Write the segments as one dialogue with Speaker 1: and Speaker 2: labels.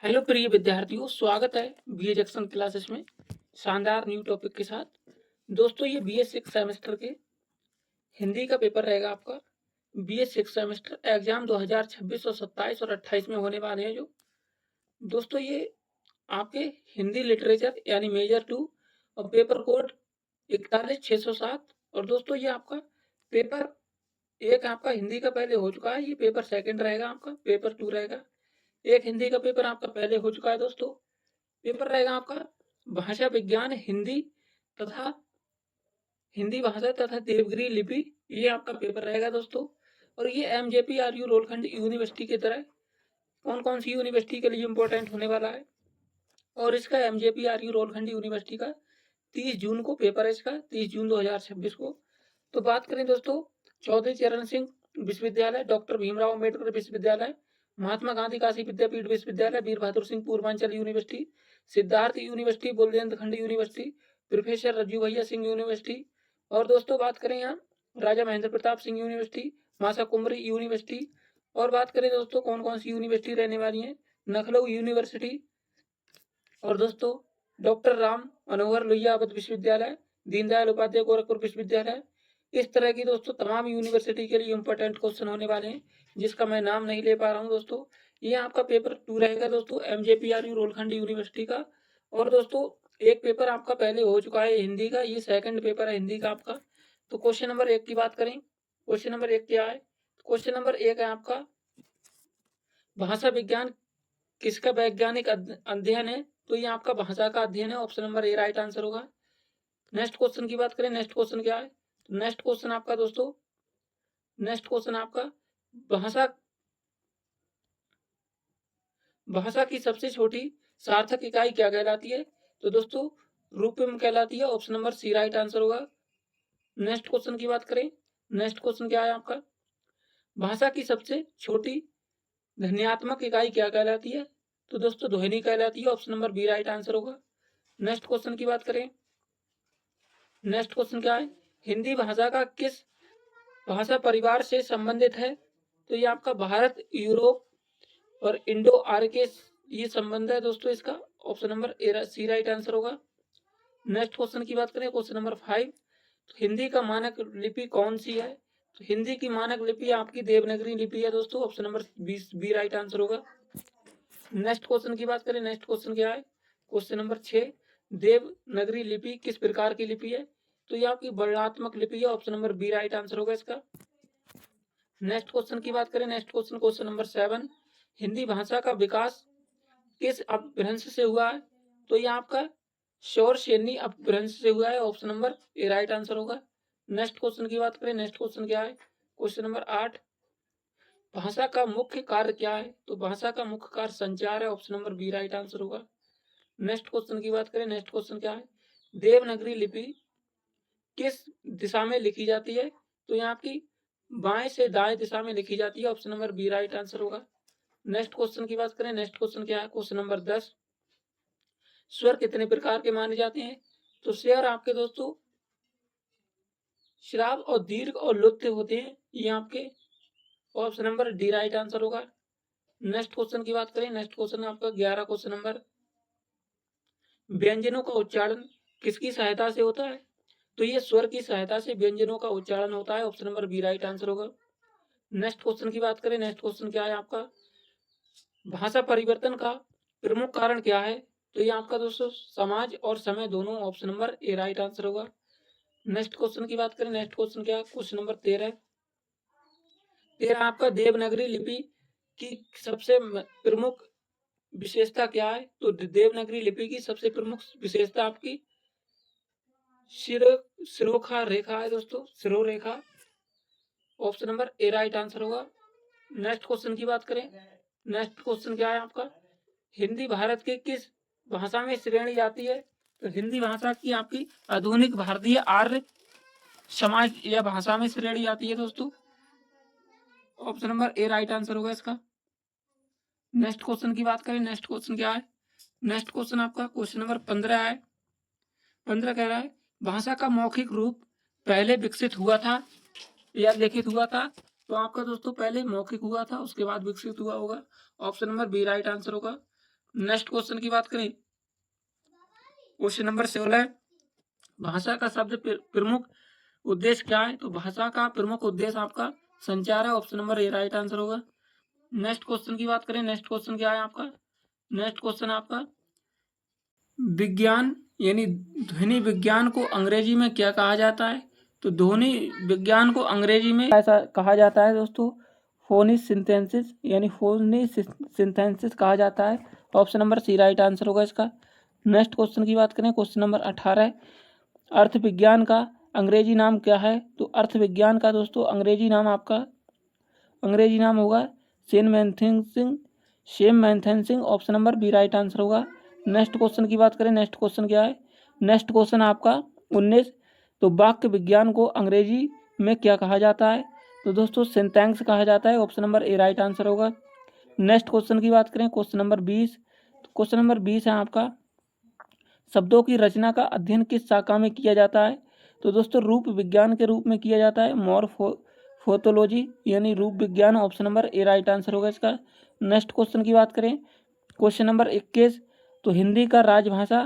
Speaker 1: Hello प्रिय विद्यार्थियों, स्वागत है बीए जंक्शन क्लासेस में शानदार न्यू टॉपिक के साथ। दोस्तों, ये बीए सिक्स सेमेस्टर के हिंदी का पेपर रहेगा आपका। बीए सिक्स सेमेस्टर एग्जाम 2026 और 27 और 28 में होने वाले हैं। जो दोस्तों, ये आपके हिंदी लिटरेचर यानी मेजर 2 और पेपर कोड 41607। और दोस्तों, ये आपका पेपर एक आपका हिंदी का पहले हो चुका है, ये पेपर सेकंड रहेगा, आपका पेपर 2 रहेगा। एक हिंदी का पेपर आपका पहले हो चुका है दोस्तों। पेपर रहेगा आपका भाषा विज्ञान तथा हिंदी भाषा तथा देवगिरी लिपि। ये आपका पेपर रहेगा दोस्तों। और ये एमजेपीआरयू रोलखंड यूनिवर्सिटी की तरह कौन कौन सी यूनिवर्सिटी के लिए इंपॉर्टेंट होने वाला है। और इसका एमजेपीआरयू रोलखंड यूनिवर्सिटी का 30 जून को पेपर है, इसका 30 जून 2026 को। तो बात करें दोस्तों, चौधरी चरण सिंह विश्वविद्यालय, डॉक्टर भीमराव अम्बेडकर विश्वविद्यालय, महात्मा गांधी काशी विद्यापीठ विश्वविद्यालय, Veer Bahadur Singh Purvanchal university, Siddharth university, Bundelkhand university, professor Rajju Bhaiya Singh university. और दोस्तों, बात करें यहाँ राजा महेंद्र प्रताप सिंह यूनिवर्सिटी, मासा कुमरी यूनिवर्सिटी। और बात करें दोस्तों कौन कौन सी यूनिवर्सिटी रहने वाली है, लखनऊ यूनिवर्सिटी। और दोस्तों, डॉक्टर राम मनोहर लोहिया अवध विश्वविद्यालय, दीनदयाल उपाध्याय गोरखपुर विश्वविद्यालय। इस तरह की दोस्तों तमाम यूनिवर्सिटी के लिए इंपॉर्टेंट क्वेश्चन होने वाले हैं, जिसका मैं नाम नहीं ले पा रहा हूं दोस्तों। ये आपका पेपर 2 रहेगा दोस्तों, एमजेपीआरयू रोलखंड यूनिवर्सिटी का। और दोस्तों, एक पेपर आपका पहले हो चुका है हिंदी का, ये सेकंड पेपर है हिंदी का आपका। तो क्वेश्चन नंबर 1 की बात करें, क्वेश्चन नंबर 1 क्या है? क्वेश्चन नंबर 1 है आपका, भाषा विज्ञान किसका वैज्ञानिक अध्ययन है? तो ये आपका भाषा का अध्ययन है, option number A right answer होगा। नेक्स्ट क्वेश्चन की बात करें, नेक्स्ट क्वेश्चन क्या है? नेक्स्ट क्वेश्चन आपका दोस्तों, नेक्स्ट क्वेश्चन आपका भाषा भाषा की सबसे छोटी सार्थक इकाई क्या कहलाती है? तो दोस्तों, रूपम कहलाती है, option number C right answer होगा। नेक्स्ट क्वेश्चन की बात करें, नेक्स्ट क्वेश्चन क्या है आपका, भाषा की सबसे छोटी ध्वन्यात्मक इकाई क्या कहलाती है? तो दोस्तों, ध्वनि कहलाती है, option number B right answer होगा। नेक्स्ट क्वेश्चन की बात करें, नेक्स्ट क्वेश्चन क्या है, हिंदी भाषा का किस भाषा परिवार से संबंधित है? तो ये आपका भारत, यूरोप और इंडो आर्य ये संबंध है दोस्तों इसका, option number C right answer होगा। नेक्स्ट क्वेश्चन की बात करें, क्वेश्चन नंबर 5, तो हिंदी का मानक लिपि कौन सी है? तो हिंदी की मानक लिपि आपकी देवनागरी लिपि है दोस्तों, option number B right answer होगा। नेक्स्ट क्वेश्चन की बात करें, नेक्स्ट क्वेश्चन क्या है? क्वेश्चन नंबर 6, देवनागरी लिपि किस प्रकार की लिपि है? तो ये आपकी वर्णात्मक लिपि है, option number B right answer होगा इसका। नेक्स्ट क्वेश्चन की बात करें, next question question number 7, Hindi भाषा का विकास किस अपभ्रंश से हुआ है? तो ये आपका शौर सेनी अपभ्रंश से हुआ है, option number A right answer होगा। नेक्स्ट क्वेश्चन की बात करें, नेक्स्ट क्वेश्चन क्या है? क्वेश्चन नंबर 8, भाषा का मुख्य कार्य क्या है? तो भाषा का मुख्य कार्य संचार है, option number B right answer होगा। नेक्स्ट क्वेश्चन की बात करें, नेक्स्ट क्वेश्चन क्या है, देवनागरी लिपि किस दिशा में लिखी जाती है? तो यहाँ आपकी बाएं से दाएं दिशा में लिखी जाती है, option number B right answer होगा। नेक्स्ट क्वेश्चन की बात करें, नेक्स्ट क्वेश्चन क्या है? क्वेश्चन नंबर 10, स्वर कितने प्रकार के माने जाते हैं? तो स्वर आपके दोस्तों श्राव और दीर्घ और लुप्त होते हैं, ये आपके option number D right answer होगा। नेक्स्ट क्वेश्चन की बात करें, नेक्स्ट क्वेश्चन आपका 11 क्वेश्चन नंबर, व्यंजनों का उच्चारण किसकी सहायता से होता है? तो ये स्वर की सहायता से व्यंजनों का उच्चारण होता है, option number B right answer होगा। नेक्स्ट क्वेश्चन की बात करें, नेक्स्ट क्वेश्चन क्या है आपका, भाषा परिवर्तन का प्रमुख कारण क्या है? तो ये आपका दोस्तों समाज और समय दोनों, option number A right answer होगा। नेक्स्ट क्वेश्चन की बात करें, नेक्स्ट क्वेश्चन क्या है? क्वेश्चन नंबर 13 आपका देवनागरी लिपि की सबसे प्रमुख विशेषता क्या है? तो देवनागरी लिपि की सबसे प्रमुख विशेषता आपकी शिरोखा रेखा है दोस्तों, शिरो रेखा, option number A right answer होगा। नेक्स्ट क्वेश्चन की बात करें, नेक्स्ट क्वेश्चन क्या है आपका, हिंदी भारत के किस भाषा में श्रेणी जाती है? तो हिंदी भाषा की आपकी आधुनिक भारतीय आर्य समाज या भाषा में श्रेणी आती है दोस्तों, option number A right answer होगा इसका। नेक्स्ट क्वेश्चन की बात करें, नेक्स्ट क्वेश्चन क्या है? नेक्स्ट क्वेश्चन आपका क्वेश्चन नंबर 15 है। 15 कह रहा है, भाषा का मौखिक रूप पहले विकसित हुआ था या लिखित हुआ था? तो आपका दोस्तों पहले मौखिक हुआ था, उसके बाद विकसित हुआ होगा, option number B right answer होगा। नेक्स्ट क्वेश्चन की बात करें, क्वेश्चन नंबर 16, भाषा का शब्द प्रमुख उद्देश्य क्या है? तो भाषा का प्रमुख उद्देश्य आपका संचार है। Option number A right answer होगा। नेक्स्ट क्वेश्चन की बात करें, नेक्स्ट क्वेश्चन क्या है आपका? नेक्स्ट क्वेश्चन आपका विज्ञान यानी ध्वनि विज्ञान को अंग्रेजी में क्या कहा जाता है? तो ध्वनि विज्ञान को अंग्रेजी में ऐसा कहा जाता है दोस्तों, फोनिक सिंथेसिस यानी फोनिक सिंथेसिस कहा जाता है। Option number C right answer होगा इसका। नेक्स्ट क्वेश्चन की बात करें, क्वेश्चन नंबर 18, अर्थ विज्ञान का अंग्रेजी नाम क्या है? तो अर्थ विज्ञान का दोस्तों अंग्रेजी नाम होगा सेम मैथेंसिंग। Option number B right answer होगा। नेक्स्ट क्वेश्चन की बात करें, नेक्स्ट क्वेश्चन क्या है? नेक्स्ट क्वेश्चन आपका 19, तो वाक्य विज्ञान को अंग्रेजी में क्या कहा जाता है? तो दोस्तों सिंटैक्स कहा जाता है। Option number A right answer होगा। नेक्स्ट क्वेश्चन की बात करें, क्वेश्चन नंबर 20, क्वेश्चन नंबर 20 है आपका शब्दों की रचना का अध्ययन किस शाखा में किया जाता है? तो दोस्तों रूप विज्ञान के रूप में किया जाता है, मॉर्फोलॉजी यानी रूप विज्ञान। Option number A right answer होगा इसका। नेक्स्ट क्वेश्चन की बात करें, क्वेश्चन नंबर 21, तो हिंदी का राजभाषा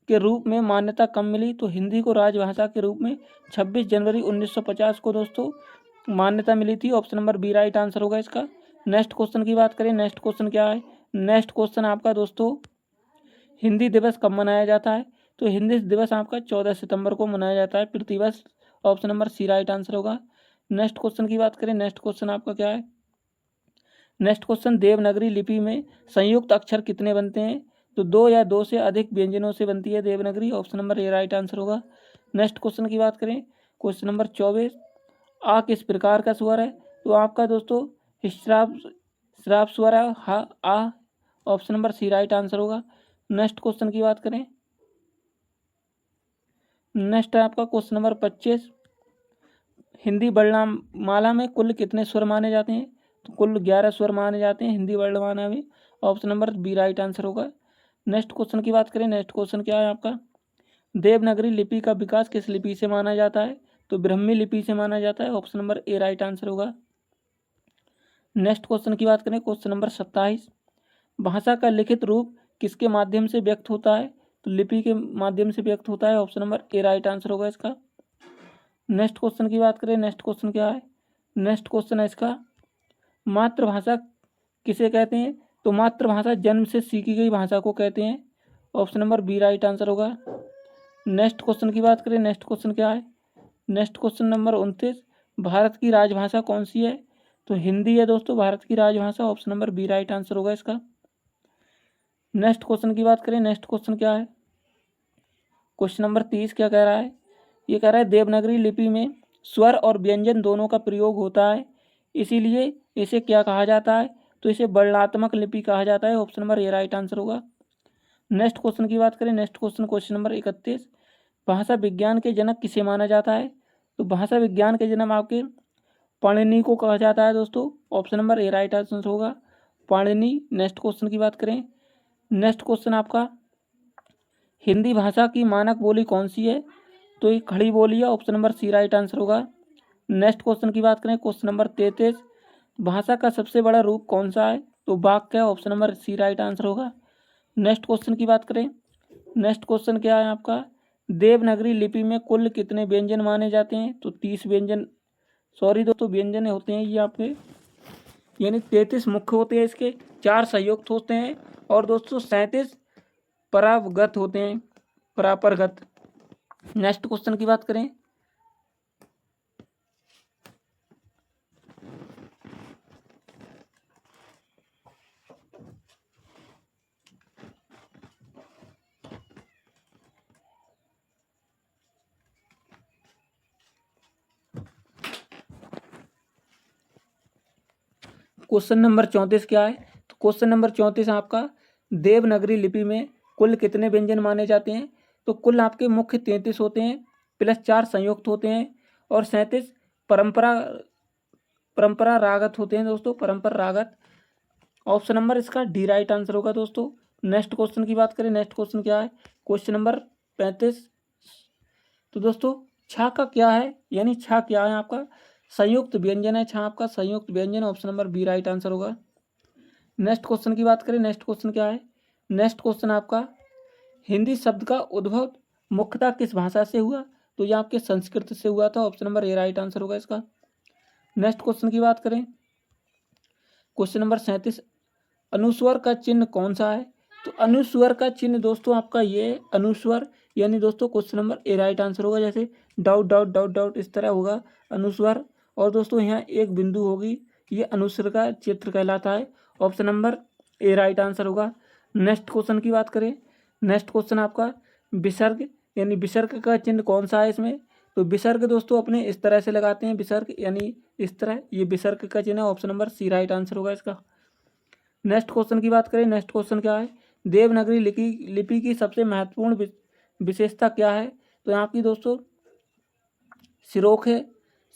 Speaker 1: के रूप में मान्यता कब मिली? तो हिंदी को राजभाषा के रूप में 26 जनवरी 1950 को दोस्तों मान्यता मिली थी। Option number B right answer होगा इसका। नेक्स्ट क्वेश्चन की बात करें, नेक्स्ट क्वेश्चन क्या है? नेक्स्ट क्वेश्चन आपका दोस्तों हिंदी दिवस कब मनाया जाता है? तो हिंदी दिवस आपका 14 सितंबर को मनाया जाता है, प्रतिवर्ष। Option number C right answer होगा। नेक्स्ट क्वेश्चन की बात करें, नेक्स्ट क्वेश्चन आपका क्या है? नेक्स्ट क्वेश्चन देवनागरी लिपि में संयुक्त अक्षर कितने बनते हैं? तो 2 या 2 से अधिक व्यंजनों से बनती है Devanagari. Option number A right answer होगा। नेक्स्ट क्वेश्चन की बात करें, क्वेश्चन नंबर 24, आ किस प्रकार का स्वर है? तो आपका दोस्तों श्राप स्वर है आ। Option number C right answer होगा। नेक्स्ट क्वेश्चन की बात करें, नेक्स्ट है आपका क्वेश्चन नंबर 25, हिंदी वर्णमाला में कुल कितने स्वर माने जाते हैं? तो कुल 11 स्वर माने जाते हैं हिंदी वर्णमाला में। Option number B right answer होगा। नेक्स्ट क्वेश्चन की बात करें, नेक्स्ट क्वेश्चन क्या है आपका? देवनागरी लिपि का विकास किस लिपि से माना जाता है? तो ब्राह्मी लिपि से माना जाता है। Option number A right answer होगा। नेक्स्ट क्वेश्चन की बात करें, क्वेश्चन नंबर 27, भाषा का लिखित रूप किसके माध्यम से व्यक्त होता है? तो लिपि के माध्यम से व्यक्त होता है। Option number A right answer होगा इसका। नेक्स्ट क्वेश्चन की बात करें, नेक्स्ट क्वेश्चन क्या है? नेक्स्ट क्वेश्चन है इसका मातृभाषा किसे कहते हैं? तो मातृभाषा जन्म से सीखी गई भाषा को कहते हैं। Option number B right answer होगा। नेक्स्ट क्वेश्चन की बात करें, नेक्स्ट क्वेश्चन क्या है? नेक्स्ट क्वेश्चन नंबर 29, भारत की राजभाषा कौन सी है? तो हिंदी है दोस्तों भारत की राजभाषा। Option number B right answer होगा इसका। नेक्स्ट क्वेश्चन की बात करें, नेक्स्ट क्वेश्चन क्या है? क्वेश्चन नंबर 30 क्या कह रहा है? ये कह रहा है देवनागरी लिपि में स्वर और व्यंजन दोनों का प्रयोग होता है, इसीलिए इसे क्या कहा जाता है? तो इसे वर्णात्मक लिपि कहा जाता है। Option number A right answer होगा। नेक्स्ट क्वेश्चन की बात करें, नेक्स्ट क्वेश्चन क्वेश्चन नंबर 31, भाषा विज्ञान के जनक किसे माना जाता है? तो भाषा विज्ञान के जनक आपके पाणिनि को कहा जाता है दोस्तों। Option number A right answer होगा, पाणिनि। नेक्स्ट क्वेश्चन की बात करें, नेक्स्ट क्वेश्चन आपका हिंदी भाषा की मानक बोली कौन सी है? तो ये खड़ी बोली है। Option number C right answer होगा। नेक्स्ट क्वेश्चन की बात करें, क्वेश्चन नंबर 33, भाषा का सबसे बड़ा रूप कौन सा है? तो वाक्य है। Option number C right answer होगा। नेक्स्ट क्वेश्चन की बात करें, नेक्स्ट क्वेश्चन क्या है आपका? देवनागरी लिपि में कुल कितने व्यंजन माने जाते हैं? तो 30 व्यंजन, सॉरी दोस्तों व्यंजन होते हैं ये आपके, यानी 33 मुख्य होते हैं इसके, 4 संयुक्त होते हैं और दोस्तों 37 परावगत होते हैं, परापरगत। नेक्स्ट क्वेश्चन की बात करें, क्वेश्चन नंबर 34 क्या है? तो क्वेश्चन नंबर 34 आपका देवनागरी लिपि में कुल कितने व्यंजन माने जाते हैं? तो कुल आपके मुख्य 33 होते हैं, प्लस 4 संयुक्त होते हैं और 37 परंपरा रागत होते हैं दोस्तों, परंपरा रागत। ऑप्शन नंबर इसका डी राइट आंसर होगा दोस्तों। नेक्स्ट क्वेश्चन की बात करें, नेक्स्ट क्वेश्चन क्या है? क्वेश्चन नंबर 35, तो दोस्तों छा का क्या है? यानी छा क्या है आपका? संयुक्त व्यंजन है छा आपका, संयुक्त व्यंजन। Option number B right answer होगा। नेक्स्ट क्वेश्चन की बात करें, नेक्स्ट क्वेश्चन क्या है? नेक्स्ट क्वेश्चन आपका, हिंदी शब्द का उद्भव मुख्यतः किस भाषा से हुआ? तो ये आपके संस्कृत से हुआ था। Option number A right answer होगा इसका। नेक्स्ट क्वेश्चन की बात करें, क्वेश्चन नंबर 37, अनुस्वर का चिन्ह कौन सा है? तो अनुस्वर का चिन्ह दोस्तों आपका ये अनुस्वर, यानी दोस्तों question number A right answer होगा। जैसे डॉट डॉट डॉट डॉट इस तरह होगा अनुस्वर, और दोस्तों यहाँ एक बिंदु होगी, ये अनुस्वर का चित्र कहलाता है। Option number A right answer होगा। नेक्स्ट क्वेश्चन की बात करें, नेक्स्ट क्वेश्चन आपका, विसर्ग यानी विसर्ग का चिन्ह कौन सा है इसमें? तो विसर्ग दोस्तों अपने इस तरह से लगाते हैं, विसर्ग यानी इस तरह, ये विसर्ग का चिन्ह है। Option number C right answer होगा इसका। नेक्स्ट क्वेश्चन की बात करें, नेक्स्ट क्वेश्चन क्या है, देवनागरी लिपि की सबसे महत्वपूर्ण विशेषता क्या है? तो यहाँ की दोस्तों सिरोख है,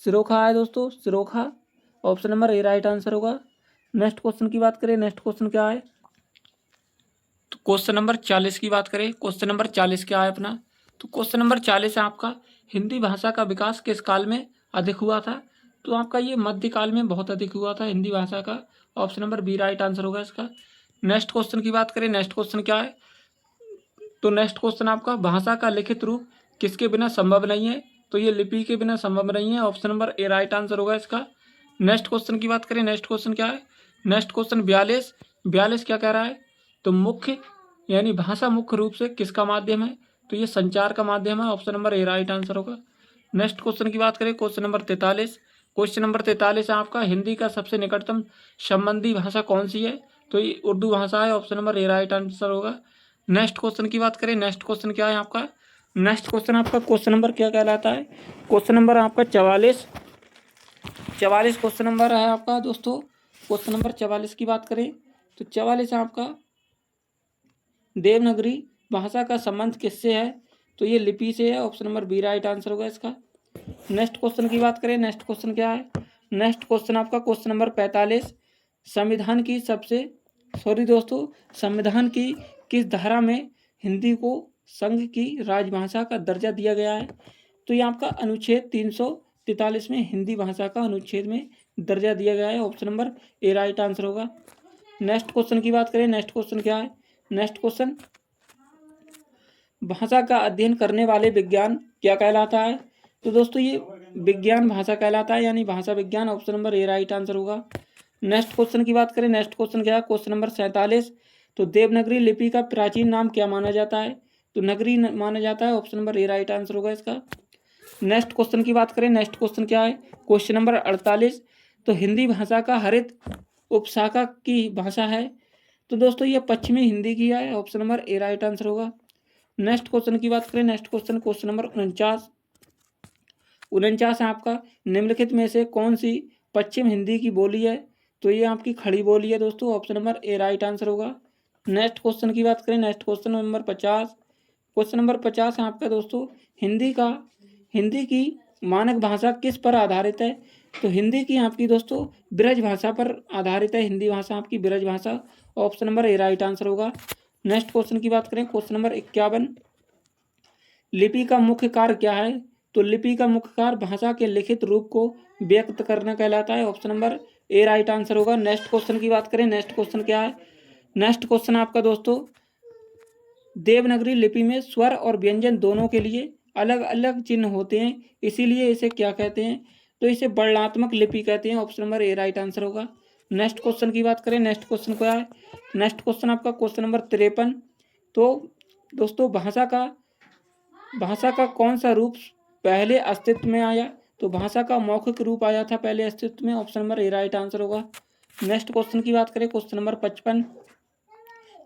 Speaker 1: सिरोखा है दोस्तों, सिरोखा। Option number A right answer होगा। नेक्स्ट क्वेश्चन की बात करें, नेक्स्ट क्वेश्चन क्या है, तो क्वेश्चन नंबर 40 की बात करें, क्वेश्चन नंबर 40 क्या है अपना? तो क्वेश्चन नंबर 40 है आपका, हिंदी भाषा का विकास किस काल में अधिक हुआ था? तो आपका ये मध्यकाल में बहुत अधिक हुआ था हिंदी भाषा का। Option number B right answer होगा इसका। नेक्स्ट क्वेश्चन की बात करें, नेक्स्ट क्वेश्चन क्या है, तो नेक्स्ट क्वेश्चन आपका, भाषा का लिखित रूप किसके बिना संभव नहीं है? तो ये लिपि के बिना संभव नहीं है। Option number A right answer होगा इसका। नेक्स्ट क्वेश्चन की बात करें, नेक्स्ट क्वेश्चन क्या है, नेक्स्ट क्वेश्चन 42, 42 क्या कह रहा है, तो मुख्य यानी भाषा मुख्य रूप से किसका माध्यम है? तो ये संचार का माध्यम है। Option number A right answer होगा। नेक्स्ट क्वेश्चन की बात करें, क्वेश्चन नंबर 43, क्वेश्चन नंबर 43 है आपका, हिंदी का सबसे निकटतम संबंधी भाषा कौन सी है? तो ये उर्दू भाषा है। Option number A right answer होगा। नेक्स्ट क्वेश्चन की बात करें, नेक्स्ट क्वेश्चन क्या है आपका, नेक्स्ट क्वेश्चन आपका क्वेश्चन नंबर क्या कहलाता है, क्वेश्चन नंबर आपका 44, 44 क्वेश्चन नंबर है आपका दोस्तों। क्वेश्चन नंबर 44 की बात करें, तो 44 आपका, देवनागरी भाषा का संबंध किससे है? तो ये लिपि से है। Option number B right answer होगा इसका। नेक्स्ट क्वेश्चन की बात करें, नेक्स्ट क्वेश्चन क्या है, नेक्स्ट क्वेश्चन आपका क्वेश्चन नंबर 45, संविधान की सबसे सॉरी दोस्तों, संविधान की किस धारा में हिंदी को संघ की राजभाषा का दर्जा दिया गया है? तो ये आपका अनुच्छेद 343 में हिंदी भाषा का अनुच्छेद में दर्जा दिया गया है। Option number A right answer होगा। नेक्स्ट क्वेश्चन की बात करें, नेक्स्ट क्वेश्चन क्या है, नेक्स्ट क्वेश्चन, भाषा का अध्ययन करने वाले विज्ञान क्या कहलाता है? तो दोस्तों ये विज्ञान भाषा कहलाता है, यानी भाषा विज्ञान। Option number A right answer होगा। नेक्स्ट क्वेश्चन की बात करें, नेक्स्ट क्वेश्चन क्या है, क्वेश्चन नंबर 47, तो देवनागरी लिपि का प्राचीन नाम क्या माना जाता है? तो नगरी माना जाता है। Option number A right answer होगा इसका। नेक्स्ट क्वेश्चन की बात करें, नेक्स्ट क्वेश्चन क्या है, क्वेश्चन नंबर 48, तो हिंदी भाषा का हरित उपशाखा की भाषा है? तो दोस्तों ये पश्चिमी हिंदी की है। Option number A right answer होगा। नेक्स्ट क्वेश्चन की बात करें, नेक्स्ट क्वेश्चन, क्वेश्चन नंबर 49, 49 है आपका, निम्नलिखित में से कौन सी पश्चिम हिंदी की बोली है? तो ये आपकी खड़ी बोली है दोस्तों। Option number A right answer होगा। नेक्स्ट क्वेश्चन की बात करें, next question number 50, question number 50 है आपका दोस्तों, हिंदी की मानक भाषा किस पर आधारित है? तो हिंदी की आपकी दोस्तों ब्रज भाषा पर आधारित है, हिंदी भाषा आपकी ब्रज भाषा। Option number A right answer होगा। नेक्स्ट क्वेश्चन की बात करें, क्वेश्चन नंबर 51, लिपि का मुख्य कार्य क्या है? तो लिपि का मुख्य कार्य भाषा के लिखित रूप को व्यक्त करना कहलाता है। Option number A right answer होगा। नेक्स्ट क्वेश्चन की बात करें, नेक्स्ट क्वेश्चन क्या है, नेक्स्ट क्वेश्चन आपका दोस्तों, देवनागरी लिपि में स्वर और व्यंजन दोनों के लिए अलग अलग चिन्ह होते हैं, इसीलिए इसे क्या कहते हैं? तो इसे वर्णात्मक लिपि कहते हैं। Option number A right answer होगा। नेक्स्ट क्वेश्चन की बात करें, नेक्स्ट क्वेश्चन क्या है, नेक्स्ट क्वेश्चन आपका क्वेश्चन नंबर 53, तो दोस्तों भाषा का कौन सा रूप पहले अस्तित्व में आया? तो भाषा का मौखिक रूप आया था पहले अस्तित्व में। Option number A right answer होगा। नेक्स्ट क्वेश्चन की बात करें, क्वेश्चन नंबर 55,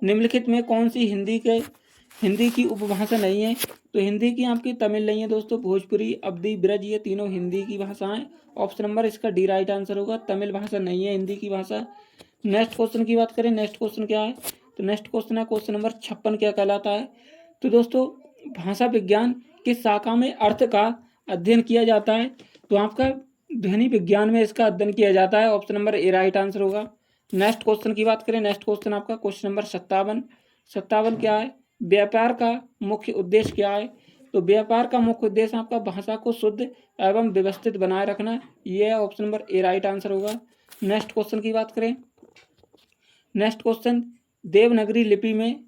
Speaker 1: निम्नलिखित में कौन सी हिंदी की उपभाषा नहीं है? तो हिंदी की आपकी तमिल नहीं है दोस्तों, भोजपुरी, अवधी, ब्रज, ये तीनों हिंदी की भाषाएं। ऑप्शन नंबर इसका डी राइट आंसर होगा, तमिल भाषा नहीं है हिंदी की भाषा। नेक्स्ट क्वेश्चन की बात करें, नेक्स्ट क्वेश्चन क्या है, तो नेक्स्ट क्वेश्चन है क्वेश्चन नंबर 56 क्या कहलाता है? तो दोस्तों भाषा विज्ञान किस शाखा में अर्थ का अध्ययन किया जाता है? तो आपका ध्वनि विज्ञान में इसका अध्ययन किया जाता है। Option number A right answer होगा। नेक्स्ट क्वेश्चन की बात करें, नेक्स्ट क्वेश्चन आपका क्वेश्चन नंबर 57 क्या है, व्यापार का मुख्य उद्देश्य क्या है? तो व्यापार का मुख्य उद्देश्य आपका भाषा को शुद्ध एवं व्यवस्थित बनाए रखना, ये है। Option number A right answer होगा। नेक्स्ट क्वेश्चन की बात करें, नेक्स्ट क्वेश्चन, देवनागरी लिपि में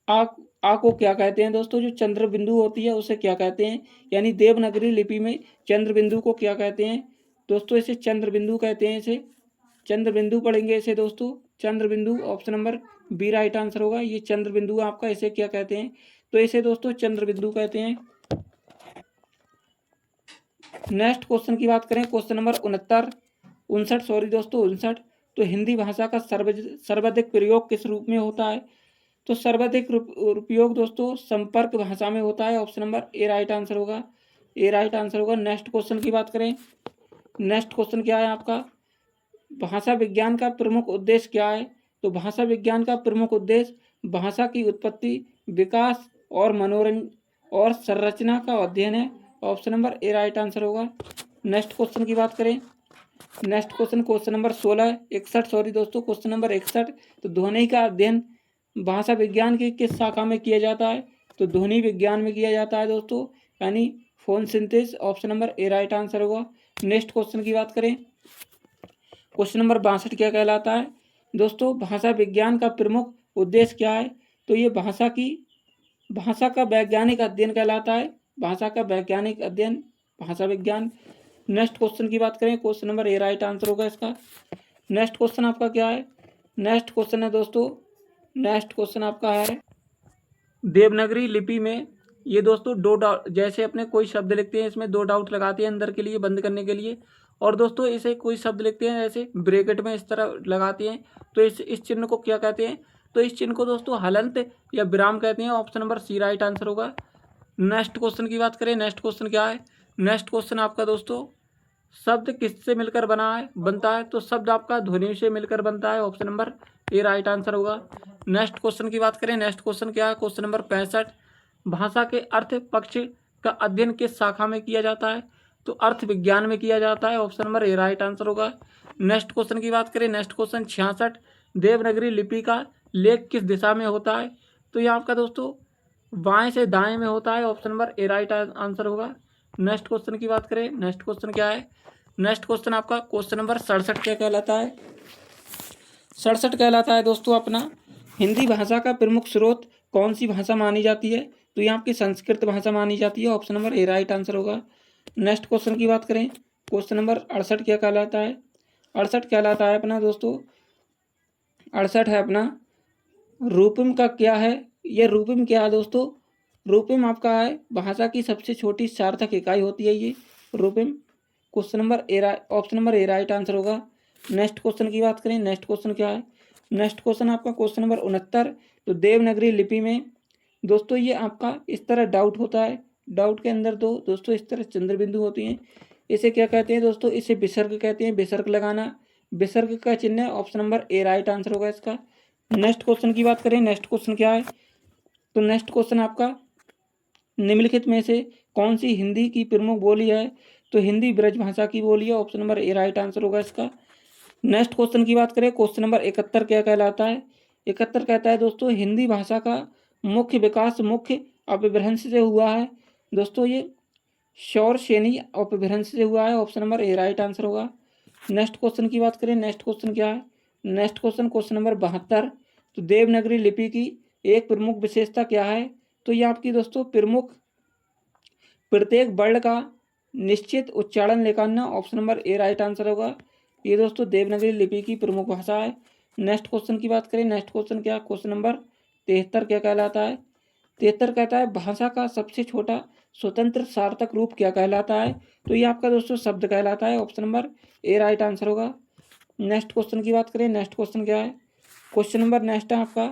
Speaker 1: आ आ को क्या कहते हैं दोस्तों, जो चंद्र बिंदु होती है उसे क्या कहते हैं, यानी देवनागरी लिपि में चंद्र बिंदु को क्या कहते हैं दोस्तों, इसे चंद्र बिंदु कहते हैं, इसे चंद्र बिंदु पढ़ेंगे इसे दोस्तों, चंद्र बिंदु। Option number B right answer होगा। ये चंद्र बिंदु आपका, इसे क्या कहते हैं, तो इसे दोस्तों चंद्र बिंदु कहते हैं। नेक्स्ट क्वेश्चन की बात करें, क्वेश्चन नंबर 59 तो हिंदी भाषा का सर्वाधिक प्रयोग किस रूप में होता है, तो सर्वाधिक उपयोग दोस्तों संपर्क भाषा में होता है। Option number A right answer होगा, ए राइट आंसर होगा। नेक्स्ट क्वेश्चन की बात करें, नेक्स्ट क्वेश्चन क्या है आपका, भाषा विज्ञान का प्रमुख उद्देश्य क्या है, तो भाषा विज्ञान का प्रमुख उद्देश्य भाषा की उत्पत्ति, विकास और मनोरंजन और संरचना का अध्ययन है। Option number A right answer होगा। नेक्स्ट क्वेश्चन की बात करें, next question question number 61 sorry दोस्तों, क्वेश्चन नंबर 61, तो ध्वनि का अध्ययन भाषा विज्ञान की किस शाखा में किया जाता है, तो ध्वनि विज्ञान में किया जाता है दोस्तों, यानी phone synthesis. Option number A right answer होगा। नेक्स्ट क्वेश्चन की बात करें, क्वेश्चन नंबर 62 क्या कहलाता है दोस्तों, भाषा विज्ञान का प्रमुख उद्देश्य क्या है, तो ये भाषा का वैज्ञानिक अध्ययन कहलाता है, भाषा का वैज्ञानिक अध्ययन, भाषा विज्ञान। नेक्स्ट क्वेश्चन की बात करें, question number A right answer होगा इसका। नेक्स्ट क्वेश्चन आपका क्या है, नेक्स्ट क्वेश्चन है दोस्तों, नेक्स्ट क्वेश्चन आपका है देवनागरी लिपि में ये दोस्तों दो डाउट, जैसे अपने कोई शब्द लिखते हैं इसमें 2 डाउट लगाते हैं अंदर के लिए, बंद करने के लिए, और दोस्तों इसे कोई शब्द लिखते हैं ऐसे ब्रैकेट में इस तरह लगाते हैं, तो इस चिन्ह को क्या कहते हैं, तो इस चिन्ह को दोस्तों हलंत या विराम कहते हैं। Option number C right answer होगा। नेक्स्ट क्वेश्चन की बात करें, नेक्स्ट क्वेश्चन क्या है, नेक्स्ट क्वेश्चन आपका दोस्तों शब्द किससे मिलकर बनता है, तो शब्द आपका ध्वनि से मिलकर बनता है। Option number A right answer होगा। नेक्स्ट क्वेश्चन की बात करें, नेक्स्ट क्वेश्चन क्या है, क्वेश्चन नंबर 65, भाषा के अर्थ पक्ष का अध्ययन किस शाखा में किया जाता है, तो अर्थ विज्ञान में किया जाता है। Option number A right answer होगा। नेक्स्ट क्वेश्चन की बात करें, नेक्स्ट क्वेश्चन 66, देवनागरी लिपि का लेख किस दिशा में होता है, तो ये आपका दोस्तों बाएं से दाएं में होता है। Option number A right answer होगा। नेक्स्ट क्वेश्चन की बात करें, नेक्स्ट क्वेश्चन क्या है, नेक्स्ट क्वेश्चन आपका क्वेश्चन नंबर 67 क्या कहलाता है, 67 कहलाता है दोस्तों अपना, हिंदी भाषा का प्रमुख स्रोत कौन सी भाषा मानी जाती है, तो ये आपकी संस्कृत भाषा मानी जाती है। Option number A right answer होगा। नेक्स्ट क्वेश्चन की बात करें, क्वेश्चन नंबर 68 क्या कहलाता है, 68 कहलाता है अपना दोस्तों, 68 है अपना रूपम का क्या है, ये रूपम क्या है दोस्तों, रूपम आपका है भाषा की सबसे छोटी सार्थक इकाई होती है ये रूपम। Question number option number A right answer होगा। नेक्स्ट क्वेश्चन की बात करें, नेक्स्ट क्वेश्चन क्या है, नेक्स्ट क्वेश्चन आपका क्वेश्चन नंबर 69, तो देवनागरी लिपि में दोस्तों ये आपका इस तरह डाउट होता है, डाउट के अंदर दो दोस्तों इस तरह चंद्र बिंदु होती हैं, इसे क्या कहते हैं दोस्तों, इसे विसर्ग कहते हैं, विसर्ग लगाना, विसर्ग का चिन्ह है। Option number A right answer होगा इसका। नेक्स्ट क्वेश्चन की बात करें, नेक्स्ट क्वेश्चन क्या है, तो नेक्स्ट क्वेश्चन आपका निम्नलिखित में से कौन सी हिंदी की प्रमुख बोली है, तो हिंदी ब्रज भाषा की बोली है। Option number A right answer होगा इसका। नेक्स्ट क्वेश्चन की बात करें, क्वेश्चन नंबर 71 क्या कहलाता है, 71 कहता है दोस्तों हिंदी भाषा का मुख्य विकास मुख्य अपभ्रंश से हुआ है, दोस्तों ये शौर श्रेणी अपभ्रंश से हुआ है। Option number A right answer होगा। नेक्स्ट क्वेश्चन की बात करें, नेक्स्ट क्वेश्चन क्या है, नेक्स्ट क्वेश्चन क्वेश्चन नंबर 72, तो देवनागरी लिपि की एक प्रमुख विशेषता क्या है, तो ये आपकी दोस्तों प्रत्येक वर्ण का निश्चित उच्चारण निकालना। Option number A right answer होगा। ये दोस्तों देवनागरी लिपि की प्रमुख भाषा है। नेक्स्ट क्वेश्चन की बात करें, नेक्स्ट क्वेश्चन क्या, क्वेश्चन नंबर 73 क्या कहलाता है, 73 कहता है भाषा का सबसे छोटा स्वतंत्र सार्थक रूप क्या कहलाता है, तो ये आपका दोस्तों शब्द कहलाता है। Option number A right answer होगा। नेक्स्ट क्वेश्चन की बात करें, नेक्स्ट क्वेश्चन क्या है, क्वेश्चन नंबर नेक्स्ट है आपका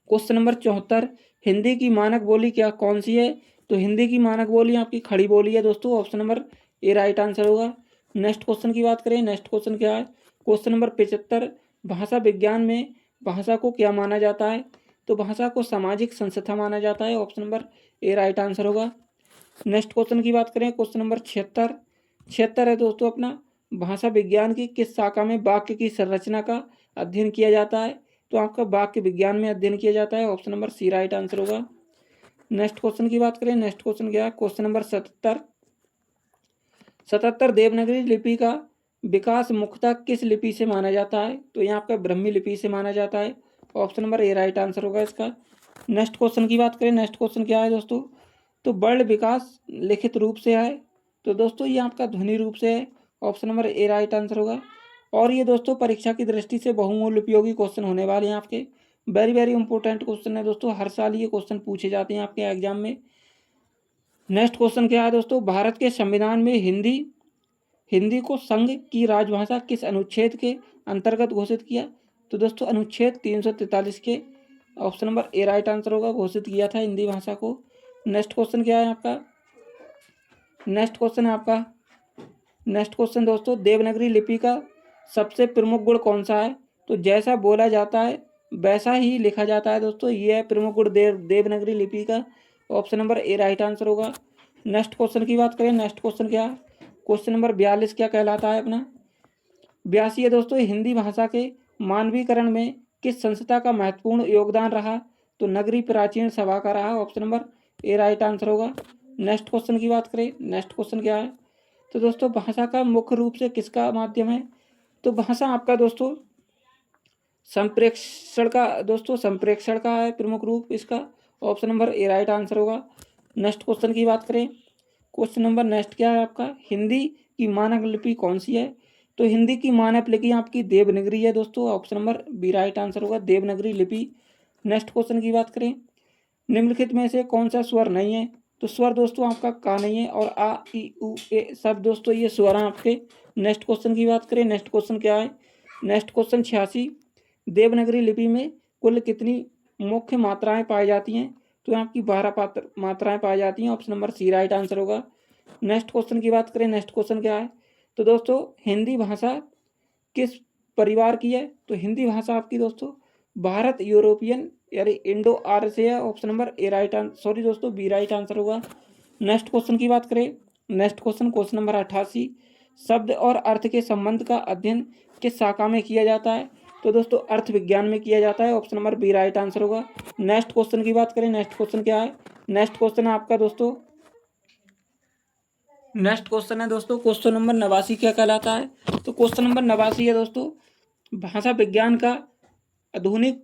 Speaker 1: क्वेश्चन नंबर 74, हिंदी की मानक बोली क्या कौन सी है, तो हिंदी की मानक बोली आपकी खड़ी बोली है दोस्तों। Option number A right answer होगा। नेक्स्ट क्वेश्चन की बात करें, नेक्स्ट क्वेश्चन क्या है, क्वेश्चन नंबर 75, भाषा विज्ञान में भाषा को क्या माना जाता है, तो भाषा को सामाजिक संस्था माना जाता है। Option number A right answer होगा। नेक्स्ट क्वेश्चन की बात करें, क्वेश्चन नंबर 76 है दोस्तों अपना, भाषा विज्ञान की किस शाखा में वाक्य की संरचना का अध्ययन किया जाता है, तो आपका वाक्य विज्ञान में अध्ययन किया जाता है। Option number C right answer होगा। नेक्स्ट क्वेश्चन की बात करें, नेक्स्ट क्वेश्चन क्या है, क्वेश्चन नंबर 77 देवनागरी लिपि का विकास मुख्यतः किस लिपि से माना जाता है? तो यहाँ आपका ब्राह्मी लिपि से माना जाता है। Option number A right answer होगा इसका। नेक्स्ट क्वेश्चन की बात करें, नेक्स्ट क्वेश्चन क्या है दोस्तों? तो वर्ण विकास लिखित रूप से है, तो दोस्तों ये आपका ध्वनि रूप से है। Option number A right answer होगा। और ये दोस्तों परीक्षा की दृष्टि से बहुमूल्य उपयोगी क्वेश्चन होने वाले हैं आपके। वेरी वेरी इंपॉर्टेंट क्वेश्चन है दोस्तों, हर साल ये क्वेश्चन पूछे जाते हैं आपके एग्जाम में। नेक्स्ट क्वेश्चन क्या है दोस्तों? भारत के संविधान में हिंदी को संघ की राजभाषा किस अनुच्छेद के अंतर्गत घोषित किया? तो दोस्तों अनुच्छेद 343 के, option number A right answer होगा, घोषित किया था हिंदी भाषा को। नेक्स्ट क्वेश्चन क्या है आपका? नेक्स्ट क्वेश्चन है आपका, नेक्स्ट क्वेश्चन दोस्तों, देवनागरी लिपि का सबसे प्रमुख गुण कौन सा है? तो जैसा बोला जाता है वैसा ही लिखा जाता है दोस्तों, ये है प्रमुख गुण देवनागरी लिपि का। Option number A right answer होगा। नेक्स्ट क्वेश्चन की बात करें, नेक्स्ट क्वेश्चन क्या है? क्वेश्चन नंबर 42 क्या कहलाता है अपना? 82 है दोस्तों, हिंदी भाषा के मानवीकरण में किस संस्था का महत्वपूर्ण योगदान रहा? तो नगरी प्राचीन सभा का रहा। Option number A right answer होगा। नेक्स्ट क्वेश्चन की बात करें, नेक्स्ट क्वेश्चन क्या है? तो दोस्तों भाषा का मुख्य रूप से किसका माध्यम है? तो भाषा आपका दोस्तों संप्रेक्षण का है प्रमुख रूप इसका। Option number A right answer होगा। नेक्स्ट क्वेश्चन की बात करें, क्वेश्चन नंबर नेक्स्ट क्या है आपका? हिंदी की मानक लिपि कौन सी है? तो हिंदी की मानक लिपि आपकी देवनागरी है दोस्तों, option number B right answer होगा, देवनागरी लिपि। नेक्स्ट क्वेश्चन की बात करें, निम्नलिखित में से कौन सा स्वर नहीं है? तो स्वर दोस्तों आपका का नहीं है, और आ ई उ ए सब दोस्तों ये स्वर हैं आपके। नेक्स्ट क्वेश्चन की बात करें, नेक्स्ट क्वेश्चन क्या है? नेक्स्ट क्वेश्चन 86, देवनागरी लिपि में कुल कितनी मुख्य मात्राएं पाई जाती हैं? तो आपकी 12 मात्राएं पाई जाती हैं। Option number C right answer होगा। नेक्स्ट क्वेश्चन की बात करें, नेक्स्ट क्वेश्चन क्या है? तो दोस्तों हिंदी भाषा किस परिवार की है? तो हिंदी भाषा आपकी दोस्तों भारत यूरोपियन यानी इंडो आर्य से है। Option number A right answer, sorry दोस्तों बी राइट आंसर होगा। नेक्स्ट क्वेश्चन की बात करें, नेक्स्ट क्वेश्चन, क्वेश्चन नंबर 88, शब्द और अर्थ के संबंध का अध्ययन किस शाखा में किया जाता है? तो दोस्तों अर्थ विज्ञान में किया जाता है। Option number B right answer होगा। नेक्स्ट क्वेश्चन की बात करें, नेक्स्ट क्वेश्चन क्या है? नेक्स्ट क्वेश्चन है आपका दोस्तों, नेक्स्ट क्वेश्चन है दोस्तों, क्वेश्चन नंबर 89 क्या कहलाता है? तो क्वेश्चन नंबर 89 है दोस्तों, भाषा विज्ञान का आधुनिक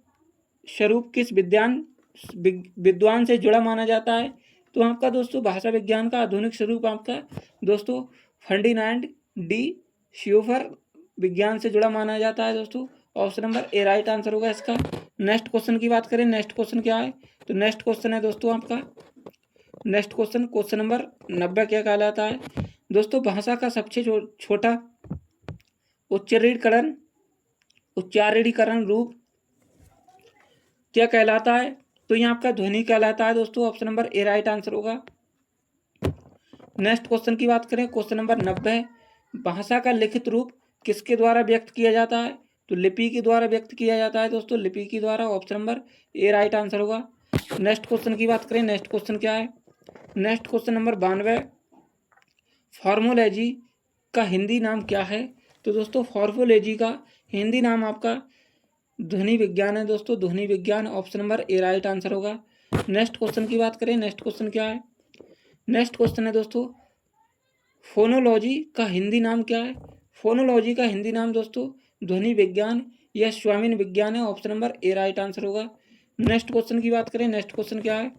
Speaker 1: स्वरूप किस विद्वान से जुड़ा माना जाता है? तो आपका दोस्तों भाषा विज्ञान का आधुनिक स्वरूप आपका दोस्तों फर्डिनांड डी श्योफर विज्ञान से जुड़ा माना जाता है दोस्तों। Option number A right answer होगा इसका। नेक्स्ट क्वेश्चन की बात करें, नेक्स्ट क्वेश्चन क्या है? तो नेक्स्ट क्वेश्चन है दोस्तों आपका, नेक्स्ट क्वेश्चन, क्वेश्चन नंबर 90 क्या कहलाता है? दोस्तों भाषा का सबसे छोटा उच्चारणीकरण रूप क्या कहलाता है? तो यहाँ आपका ध्वनि कहलाता है दोस्तों। Option number A right answer होगा। नेक्स्ट क्वेश्चन की बात करें, क्वेश्चन नंबर 90, भाषा का लिखित रूप किसके द्वारा व्यक्त किया जाता है? तो लिपि के द्वारा व्यक्त किया जाता है दोस्तों, लिपि के द्वारा। Option number A right answer होगा। नेक्स्ट क्वेश्चन की बात करें, नेक्स्ट क्वेश्चन क्या है? नेक्स्ट क्वेश्चन नंबर 92, फॉर्मोलॉजी का हिंदी नाम क्या है? तो दोस्तों फॉर्मोलॉजी का हिंदी नाम आपका ध्वनि विज्ञान है दोस्तों, ध्वनि विज्ञान। Option number A right answer होगा। नेक्स्ट क्वेश्चन की बात करें, नेक्स्ट क्वेश्चन क्या है? नेक्स्ट क्वेश्चन है दोस्तों, फोनोलॉजी का हिंदी नाम क्या है? फोनोलॉजी का हिंदी नाम दोस्तों ध्वनि विज्ञान या स्वामीन विज्ञान है। Option number A right answer होगा। नेक्स्ट क्वेश्चन की बात करें, नेक्स्ट क्वेश्चन क्या है?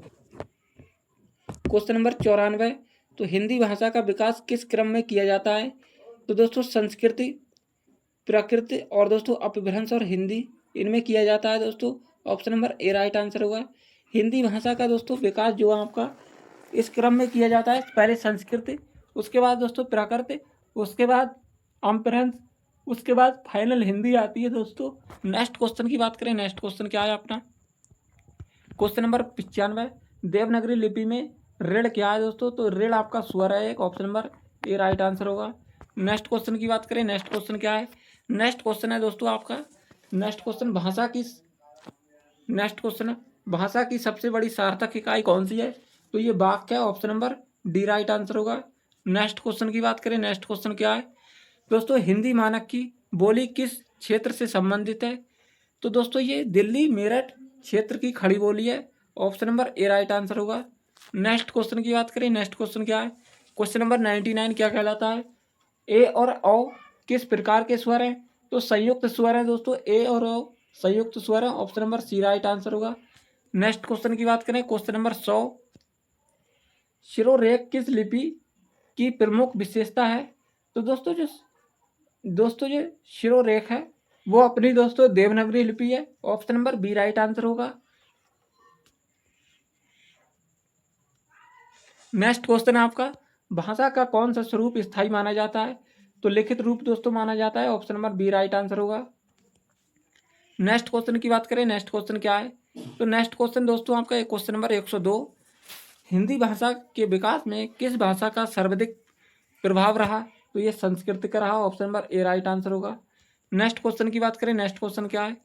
Speaker 1: क्वेश्चन नंबर 94, तो हिंदी भाषा का विकास किस क्रम में किया जाता है? तो दोस्तों संस्कृति, प्रकृति और दोस्तों अपभ्रंश और हिंदी, इनमें किया जाता है दोस्तों। Option number A right answer होगा। हिंदी भाषा का दोस्तों विकास जो है आपका इस क्रम में किया जाता है, पहले संस्कृति, उसके बाद दोस्तों प्रकृति, उसके बाद अपभ्रंश, उसके बाद फाइनल हिंदी आती है दोस्तों। नेक्स्ट क्वेश्चन की बात करें, नेक्स्ट क्वेश्चन क्या है अपना? क्वेश्चन नंबर 95, देवनागरी लिपि में ऋण क्या है दोस्तों? तो ऋण आपका स्वर है एक। Option number A right answer होगा। नेक्स्ट क्वेश्चन की बात करें, नेक्स्ट क्वेश्चन क्या है? नेक्स्ट क्वेश्चन है दोस्तों आपका, नेक्स्ट क्वेश्चन भाषा की सबसे बड़ी सार्थक इकाई कौन सी है? तो ये वाक्य है। Option number D right answer होगा। नेक्स्ट क्वेश्चन की बात करें, नेक्स्ट क्वेश्चन क्या है दोस्तों? हिंदी मानक की बोली किस क्षेत्र से संबंधित है? तो दोस्तों ये दिल्ली मेरठ क्षेत्र की खड़ी बोली है। Option number A right answer होगा। नेक्स्ट क्वेश्चन की बात करें, नेक्स्ट क्वेश्चन क्या है? क्वेश्चन नंबर 99 क्या कहलाता है? ए और औ किस प्रकार के स्वर हैं? तो संयुक्त स्वर हैं दोस्तों, ए और ओ संयुक्त स्वर है। Option number C right answer होगा। नेक्स्ट क्वेश्चन की बात करें, क्वेश्चन नंबर 100, शिरोरेख किस लिपि की प्रमुख विशेषता है? तो दोस्तों जो शिरोरेख है वो अपनी दोस्तों देवनागरी लिपि है। Option number B right answer होगा। नेक्स्ट क्वेश्चन है आपका, भाषा का कौन सा स्वरूप स्थायी माना जाता है? तो लिखित रूप दोस्तों माना जाता है। Option number B right answer होगा। नेक्स्ट क्वेश्चन की बात करें, नेक्स्ट क्वेश्चन क्या है? तो नेक्स्ट क्वेश्चन दोस्तों आपका क्वेश्चन नंबर 102, हिंदी भाषा के विकास में किस भाषा का सर्वाधिक प्रभाव रहा? तो ये संस्कृत का रहा। Option number A right answer होगा। नेक्स्ट क्वेश्चन की बात करें, नेक्स्ट क्वेश्चन क्या है?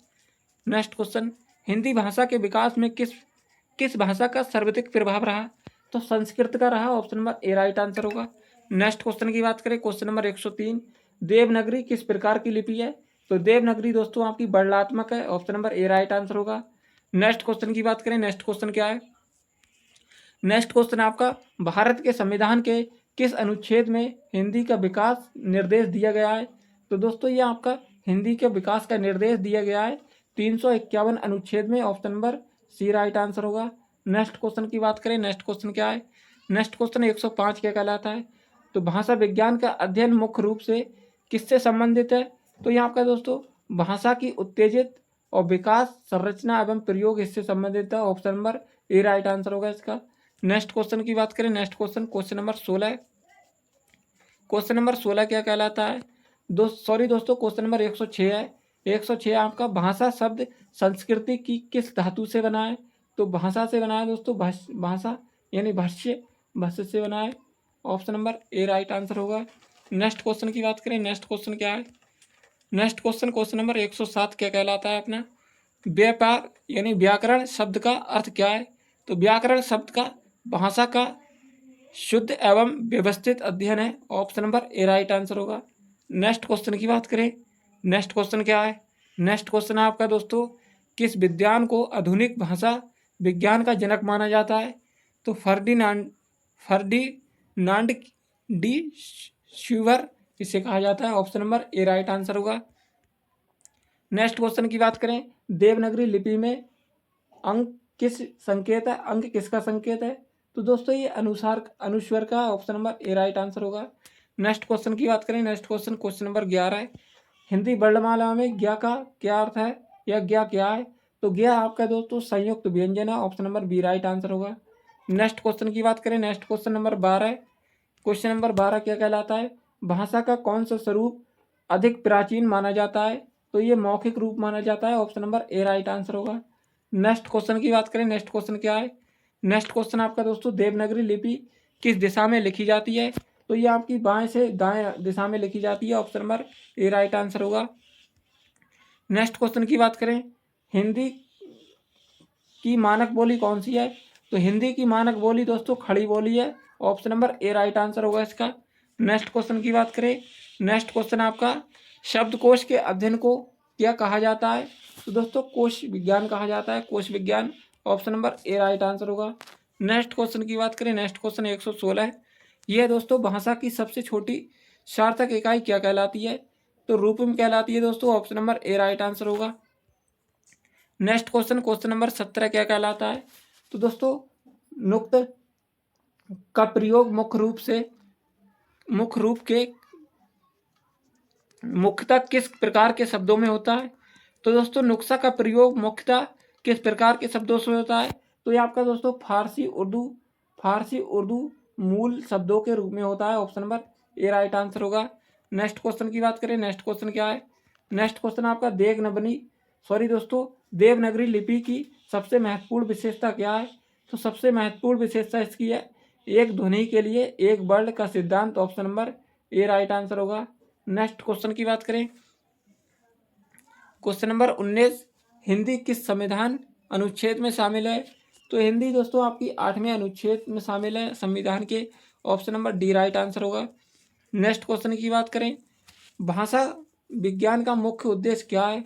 Speaker 1: नेक्स्ट क्वेश्चन, हिंदी भाषा के विकास में किस भाषा का सर्वाधिक प्रभाव रहा? तो संस्कृत का रहा। Option number A right answer होगा। नेक्स्ट क्वेश्चन की बात करें, क्वेश्चन नंबर 103, देवनागरी किस प्रकार की लिपि है? तो देवनागरी दोस्तों आपकी वर्णनात्मक है। Option number A right answer होगा। नेक्स्ट क्वेश्चन की बात करें, नेक्स्ट क्वेश्चन क्या है? नेक्स्ट क्वेश्चन आपका, भारत के संविधान के किस अनुच्छेद में हिंदी का विकास निर्देश दिया गया है? तो दोस्तों ये आपका हिंदी के विकास का निर्देश दिया गया है 351 अनुच्छेद में। Option number C right answer होगा। नेक्स्ट क्वेश्चन की बात करें, नेक्स्ट क्वेश्चन क्या है? नेक्स्ट क्वेश्चन 105 क्या कहलाता है? तो भाषा विज्ञान का अध्ययन मुख्य रूप से किससे संबंधित है? तो ये आपका दोस्तों भाषा की उत्तेजित और विकास, संरचना एवं प्रयोग इससे संबंधित है। Option number A right answer होगा इसका। नेक्स्ट क्वेश्चन की बात करें, next question question number 16, question number 16 क्या कहलाता है? दोस्तों क्वेश्चन नंबर 106 है। 106 आपका, भाषा शब्द संस्कृति की किस धातु से बना है? तो भाषा से बना है दोस्तों, भाषा यानी भाष्य से बना है। Option number A right answer होगा। नेक्स्ट क्वेश्चन की बात करें, नेक्स्ट क्वेश्चन क्या है? नेक्स्ट क्वेश्चन नंबर 107 क्या कहलाता है अपना? व्यापार यानी व्याकरण शब्द का अर्थ क्या है? तो व्याकरण शब्द का भाषा का शुद्ध एवं व्यवस्थित अध्ययन है। Option number A right answer होगा। नेक्स्ट क्वेश्चन की बात करें, नेक्स्ट क्वेश्चन क्या है? नेक्स्ट क्वेश्चन है आपका दोस्तों, किस विद्वान को आधुनिक भाषा विज्ञान का जनक माना जाता है? तो फर्डिनांड डी श्यूवर इसे कहा जाता है। Option number A right answer होगा। नेक्स्ट क्वेश्चन की बात करें, देवनागरी लिपि में अंक किस संकेत है? अंक किसका संकेत है? तो दोस्तों ये अनुस्वर का। Option number A right answer होगा। नेक्स्ट क्वेश्चन की बात करें, नेक्स्ट क्वेश्चन नंबर 11 है, हिंदी वर्णमाला में ज्ञ का क्या अर्थ है या ज्ञ क्या है? तो ज्ञ आपका दोस्तों संयुक्त व्यंजन है। Option number B right answer होगा। नेक्स्ट क्वेश्चन की बात करें, next question number 12, question number 12 क्या कहलाता है? भाषा का कौन सा स्वरूप अधिक प्राचीन माना जाता है? तो ये मौखिक रूप माना जाता है। Option number A right answer होगा। नेक्स्ट क्वेश्चन की बात करें, नेक्स्ट क्वेश्चन क्या है? नेक्स्ट क्वेश्चन आपका दोस्तों, देवनागरी लिपि किस दिशा में लिखी जाती है? तो ये आपकी बाएं से दाएं दिशा में लिखी जाती है। Option number A right answer होगा। नेक्स्ट क्वेश्चन की बात करें, हिंदी की मानक बोली कौन सी है? तो हिंदी की मानक बोली दोस्तों खड़ी बोली है। Option number A right answer होगा इसका। नेक्स्ट क्वेश्चन की बात करें, नेक्स्ट क्वेश्चन आपका, शब्दकोश के अध्ययन को क्या कहा जाता है? तो दोस्तों कोश विज्ञान कहा जाता है, कोश विज्ञान। Option number A right answer होगा। नेक्स्ट क्वेश्चन की बात करें, नेक्स्ट क्वेश्चन 116 है, यह दोस्तों भाषा की सबसे छोटी सार्थक इकाई क्या कहलाती है? तो रूपम कहलाती है दोस्तों। Option number A right answer होगा। नेक्स्ट क्वेश्चन नंबर 17 क्या कहलाता है? तो दोस्तों नुक्त का प्रयोग मुख्यतः किस प्रकार के शब्दों में होता है? तो दोस्तों नुक्सा का प्रयोग मुख्यतः किस प्रकार के शब्दों से होता है? तो ये आपका दोस्तों फारसी उर्दू मूल शब्दों के रूप में होता है। Option number A right answer होगा। नेक्स्ट क्वेश्चन की बात करें, नेक्स्ट क्वेश्चन क्या है? नेक्स्ट क्वेश्चन आपका, देवनागरी लिपि की सबसे महत्वपूर्ण विशेषता क्या है? तो सबसे महत्वपूर्ण विशेषता इसकी है एक ध्वनि के लिए एक वर्ण का सिद्धांत। Option number A right answer होगा। नेक्स्ट क्वेश्चन की बात करें, क्वेश्चन नंबर 19, हिंदी किस संविधान अनुच्छेद में शामिल है? तो हिंदी दोस्तों आपकी 8वें अनुच्छेद में शामिल है संविधान के। Option number D right answer होगा। नेक्स्ट क्वेश्चन की बात करें, भाषा विज्ञान का मुख्य उद्देश्य क्या है?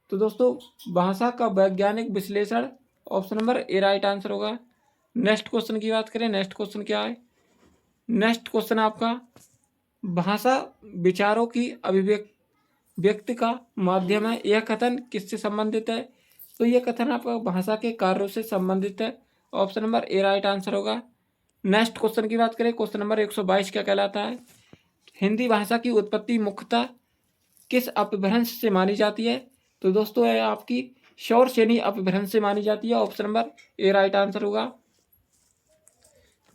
Speaker 1: तो दोस्तों भाषा का वैज्ञानिक विश्लेषण। Option number A right answer होगा। नेक्स्ट क्वेश्चन की बात करें, नेक्स्ट क्वेश्चन क्या है? नेक्स्ट क्वेश्चन आपका, भाषा विचारों की व्यक्ति का माध्यम है। यह कथन किससे संबंधित है? तो यह कथन आपका भाषा के कार्यों से संबंधित है। Option number A right answer होगा। नेक्स्ट क्वेश्चन की बात करें, क्वेश्चन नंबर 122 क्या कहलाता है? हिंदी भाषा की उत्पत्ति मुख्यतः किस अपभ्रंश से मानी जाती है? तो दोस्तों यह आपकी शौर श्रेणी अपभ्रंश से मानी जाती है। Option number A right answer होगा।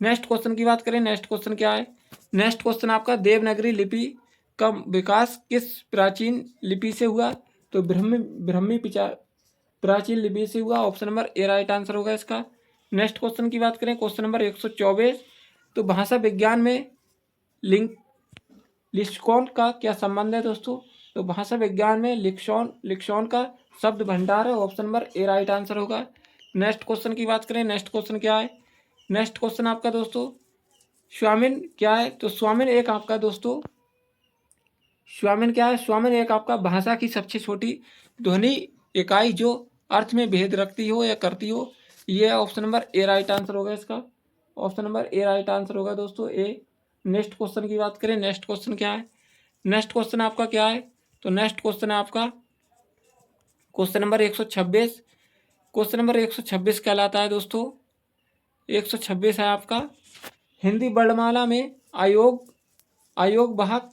Speaker 1: नेक्स्ट क्वेश्चन की बात करें, नेक्स्ट क्वेश्चन क्या है? नेक्स्ट क्वेश्चन आपका देवनागरी लिपि का विकास किस प्राचीन लिपि से हुआ? तो ब्रह्मी प्राचीन लिपि से हुआ। Option number A right answer होगा इसका। नेक्स्ट क्वेश्चन की बात करें, क्वेश्चन नंबर 124, तो भाषा विज्ञान में लिक्सिकॉन का क्या संबंध है दोस्तों? तो भाषा विज्ञान में लिक्सिकॉन का शब्द भंडार है। Option number A right answer होगा। नेक्स्ट क्वेश्चन की बात करें, नेक्स्ट क्वेश्चन क्या है? नेक्स्ट क्वेश्चन आपका दोस्तों स्वामिन क्या है? तो स्वामिन एक आपका दोस्तों स्वामिन क्या है? स्वामिन एक आपका भाषा की सबसे छोटी ध्वनि इकाई जो अर्थ में भेद रखती हो या करती हो। ये option number A right answer होगा इसका। Option number A right answer होगा दोस्तों ए। नेक्स्ट क्वेश्चन की बात करें, नेक्स्ट क्वेश्चन क्या है? नेक्स्ट क्वेश्चन आपका क्या है? तो नेक्स्ट क्वेश्चन है आपका क्वेश्चन नंबर 126। क्वेश्चन नंबर 126 कहलाता है दोस्तों, 126 है आपका हिंदी वर्णमाला में आयोग वाहक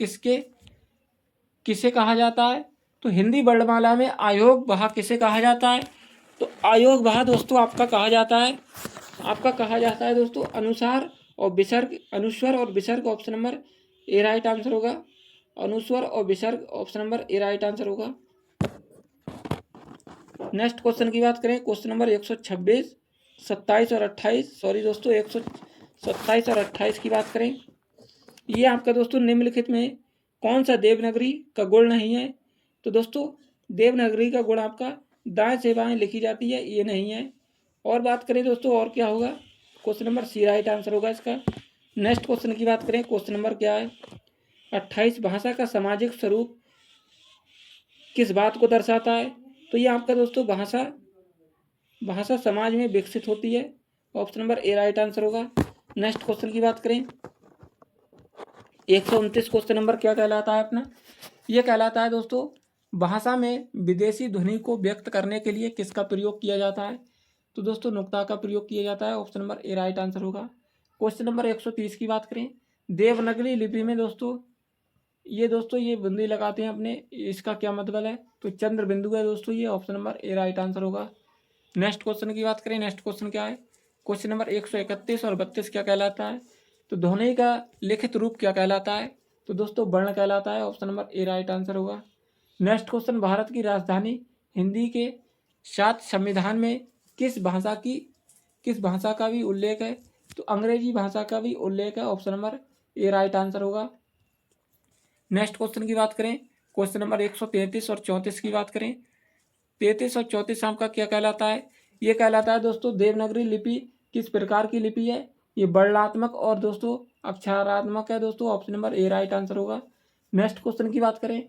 Speaker 1: किसे कहा जाता है? तो हिंदी वर्णमाला में आयोग वाहक किसे कहा जाता है? तो आयोग वाहक दोस्तों आपका कहा जाता है दोस्तों अनुस्वार और विसर्ग। Option number A right answer होगा। अनुस्वार और विसर्ग option number A right answer होगा। नेक्स्ट क्वेश्चन की बात करें, क्वेश्चन नंबर 126, 27 और 28, सॉरी दोस्तों 127 और 28 की बात करें, ये आपका दोस्तों निम्नलिखित में कौन सा देवनागरी का गुण नहीं है? तो दोस्तों देवनागरी का गुण आपका दाएं से बाएं लिखी जाती है, ये नहीं है। और बात करें दोस्तों और क्या होगा? Question number C right answer होगा इसका। नेक्स्ट क्वेश्चन की बात करें, क्वेश्चन नंबर क्या है? 28 भाषा का सामाजिक स्वरूप किस बात को दर्शाता है? तो ये आपका दोस्तों भाषा समाज में विकसित होती है। Option number A right answer होगा। नेक्स्ट क्वेश्चन की बात करें, 129 क्वेश्चन नंबर क्या कहलाता है अपना? यह कहलाता है दोस्तों भाषा में विदेशी ध्वनि को व्यक्त करने के लिए किसका प्रयोग किया जाता है? तो दोस्तों नुक्ता का प्रयोग किया जाता है। Option number A right answer होगा। क्वेश्चन नंबर 130 की बात करें, देवनागरी लिपि में दोस्तों ये बिंदु लगाते हैं अपने, इसका क्या मतलब है? तो चंद्र बिंदु है दोस्तों ये। Option number A right answer होगा। नेक्स्ट क्वेश्चन की बात करें, नेक्स्ट क्वेश्चन क्या है? क्वेश्चन नंबर 131 और 32 क्या कहलाता है? तो ध्वनि का लिखित रूप क्या कहलाता है? तो दोस्तों वर्ण कहलाता है। Option number A right answer होगा। नेक्स्ट क्वेश्चन, भारत की राजधानी हिंदी के साथ संविधान में किस भाषा का भी उल्लेख है? तो अंग्रेजी भाषा का भी उल्लेख है। Option number A right answer होगा। नेक्स्ट क्वेश्चन की बात करें, क्वेश्चन नंबर 133 और 34 की बात करें, 33 और 34 आपका क्या कहलाता है? ये कहलाता है दोस्तों देवनागरी लिपि किस प्रकार की लिपि है? ये वर्णात्मक और दोस्तों अक्षरात्मक है दोस्तों। Option number A right answer होगा। नेक्स्ट क्वेश्चन की बात करें,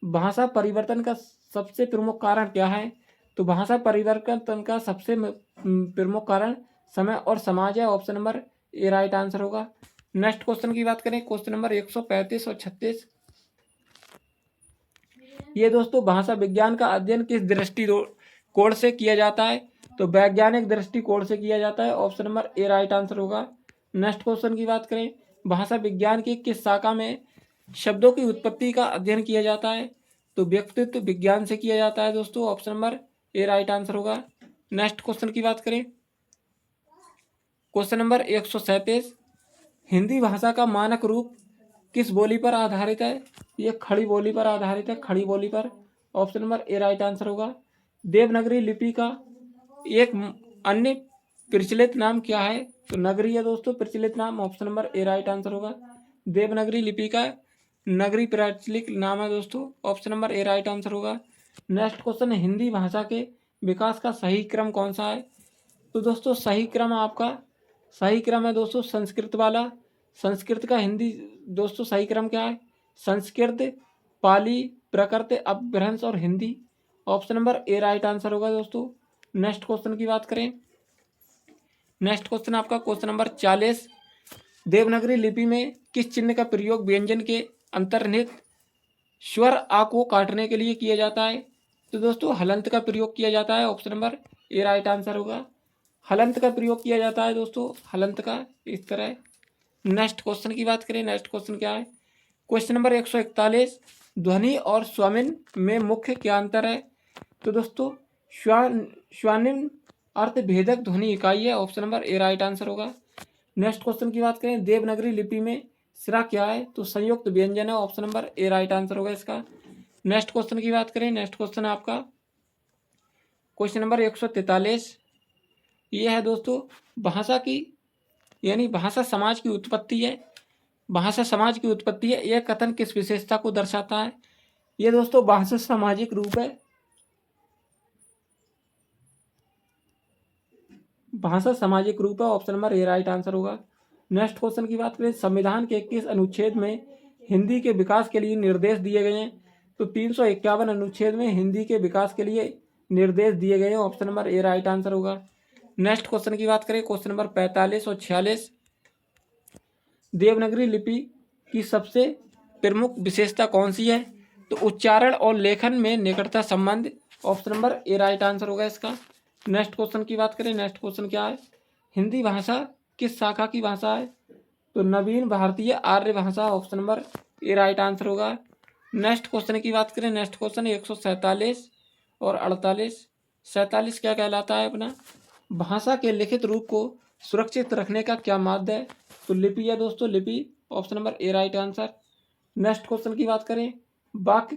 Speaker 1: भाषा परिवर्तन का सबसे प्रमुख कारण क्या है? तो भाषा परिवर्तन का सबसे प्रमुख कारण समय और समाज है। Option number A right answer होगा। नेक्स्ट क्वेश्चन की बात करें, क्वेश्चन नंबर 135 और 36, ये दोस्तों भाषा विज्ञान का अध्ययन किस दृष्टिकोण से किया जाता है? तो वैज्ञानिक दृष्टिकोण से किया जाता है। Option number A right answer होगा। नेक्स्ट क्वेश्चन की बात करें, भाषा विज्ञान की किस शाखा में शब्दों की उत्पत्ति का अध्ययन किया जाता है? तो व्यक्तित्व विज्ञान से किया जाता है दोस्तों। Option number A right answer होगा। नेक्स्ट क्वेश्चन की बात करें, क्वेश्चन नंबर 137, हिंदी भाषा का मानक रूप किस बोली पर आधारित है? ये खड़ी बोली पर आधारित है, खड़ी बोली पर। Option number A right answer होगा। देवनागरी लिपि का एक अन्य प्रचलित नाम क्या है? तो नगरी है दोस्तों प्रचलित नाम। Option number A right answer होगा। देवनागरी लिपि का नगरी प्रचलित नाम है दोस्तों। Option number A right answer होगा। नेक्स्ट क्वेश्चन, हिंदी भाषा के विकास का सही क्रम कौन सा है? तो दोस्तों सही क्रम है दोस्तों संस्कृत वाला। संस्कृत का हिंदी दोस्तों सही क्रम क्या है? संस्कृत, पाली, प्राकृत, अपभ्रंश और Hindi. Option number A right answer होगा दोस्तों। नेक्स्ट क्वेश्चन की बात करें, नेक्स्ट क्वेश्चन आपका क्वेश्चन नंबर 40, देवनागरी लिपि में किस चिन्ह का प्रयोग व्यंजन के अंतर्निहित स्वर आ को काटने के लिए किया जाता है? तो दोस्तों हलंत का प्रयोग किया जाता है। Option number A right answer होगा। हलंत का प्रयोग किया जाता है दोस्तों, हलंत का इस तरह। नेक्स्ट क्वेश्चन की बात करें, नेक्स्ट क्वेश्चन क्या है? क्वेश्चन नंबर 141, ध्वनि और स्वामिन में मुख्य क्या अंतर है? तो दोस्तों स्वानिम अर्थभेदक ध्वनि इकाई है। Option number A right answer होगा। नेक्स्ट क्वेश्चन की बात करें, देवनागरी लिपि में सिरा क्या है? तो संयुक्त व्यंजन है। Option number A right answer होगा इसका। नेक्स्ट क्वेश्चन की बात करें, नेक्स्ट क्वेश्चन है आपका क्वेश्चन नंबर 143, ये है दोस्तों भाषा की यानी भाषा समाज की उत्पत्ति है। भाषा समाज की उत्पत्ति है, यह कथन किस विशेषता को दर्शाता है? ये दोस्तों भाषा सामाजिक रूप है। भाषा सामाजिक रूप है। Option number A right answer होगा। नेक्स्ट क्वेश्चन की बात करें, संविधान के किस अनुच्छेद में हिंदी के विकास के लिए निर्देश दिए गए हैं? तो 351 अनुच्छेद में हिंदी के विकास के लिए निर्देश दिए गए हैं। Option number A right answer होगा। नेक्स्ट क्वेश्चन की बात करें, क्वेश्चन नंबर 45 और 46, देवनागरी लिपि की सबसे प्रमुख विशेषता कौन सी है? तो उच्चारण और लेखन में निकटता संबंध। Option number A right answer होगा इसका। नेक्स्ट क्वेश्चन की बात करें, नेक्स्ट क्वेश्चन क्या है? हिंदी भाषा किस शाखा की भाषा है? तो नवीन भारतीय आर्य भाषा। Option number A right answer होगा। नेक्स्ट क्वेश्चन की बात करें, नेक्स्ट क्वेश्चन 147 और 48। 47 क्या कहलाता है अपना? भाषा के लिखित रूप को सुरक्षित रखने का क्या माध्य है? तो लिपि है दोस्तों, लिपि। Option number A right answer. Next question की बात करें, वाक्य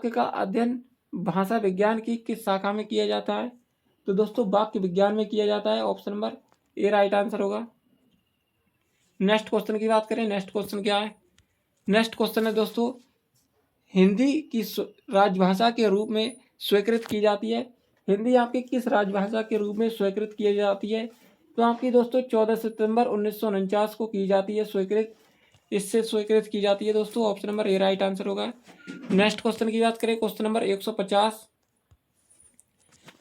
Speaker 1: का अध्ययन भाषा विज्ञान की किस शाखा में किया जाता है? तो दोस्तों वाक्य विज्ञान में किया जाता है। Option number A right answer होगा। नेक्स्ट क्वेश्चन की बात करें, नेक्स्ट क्वेश्चन क्या है? नेक्स्ट क्वेश्चन है दोस्तों, हिंदी की राजभाषा के रूप में स्वीकृत की जाती है। हिंदी आपकी किस राजभाषा के रूप में स्वीकृत की जाती है? तो आपकी दोस्तों 14 सितंबर 1949 को की जाती है स्वीकृत। इससे स्वीकृत की जाती है दोस्तों। Option number A right answer होगा। नेक्स्ट क्वेश्चन की बात करें, क्वेश्चन नंबर 150,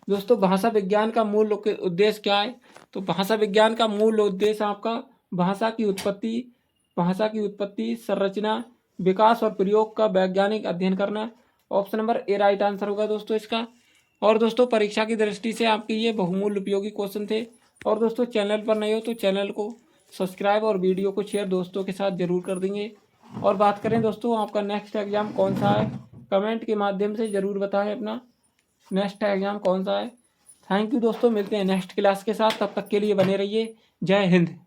Speaker 1: दोस्तों भाषा विज्ञान का मूल उद्देश्य क्या है? तो भाषा विज्ञान का मूल उद्देश्य आपका भाषा की उत्पत्ति, संरचना, विकास और प्रयोग का वैज्ञानिक अध्ययन करना। Option number A right answer होगा दोस्तों इसका। और दोस्तों परीक्षा की दृष्टि से आपके ये बहुमूल्य उपयोगी क्वेश्चन थे। और दोस्तों चैनल पर नए हो तो चैनल को सब्सक्राइब और वीडियो को शेयर दोस्तों के साथ जरूर कर देंगे। और बात करें दोस्तों आपका नेक्स्ट एग्जाम कौन सा है, कमेंट के माध्यम से ज़रूर बताएं अपना नेक्स्ट एग्जाम कौन सा है। थैंक यू दोस्तों, मिलते हैं नेक्स्ट क्लास के साथ, तब तक के लिए बने रहिए। जय हिंद।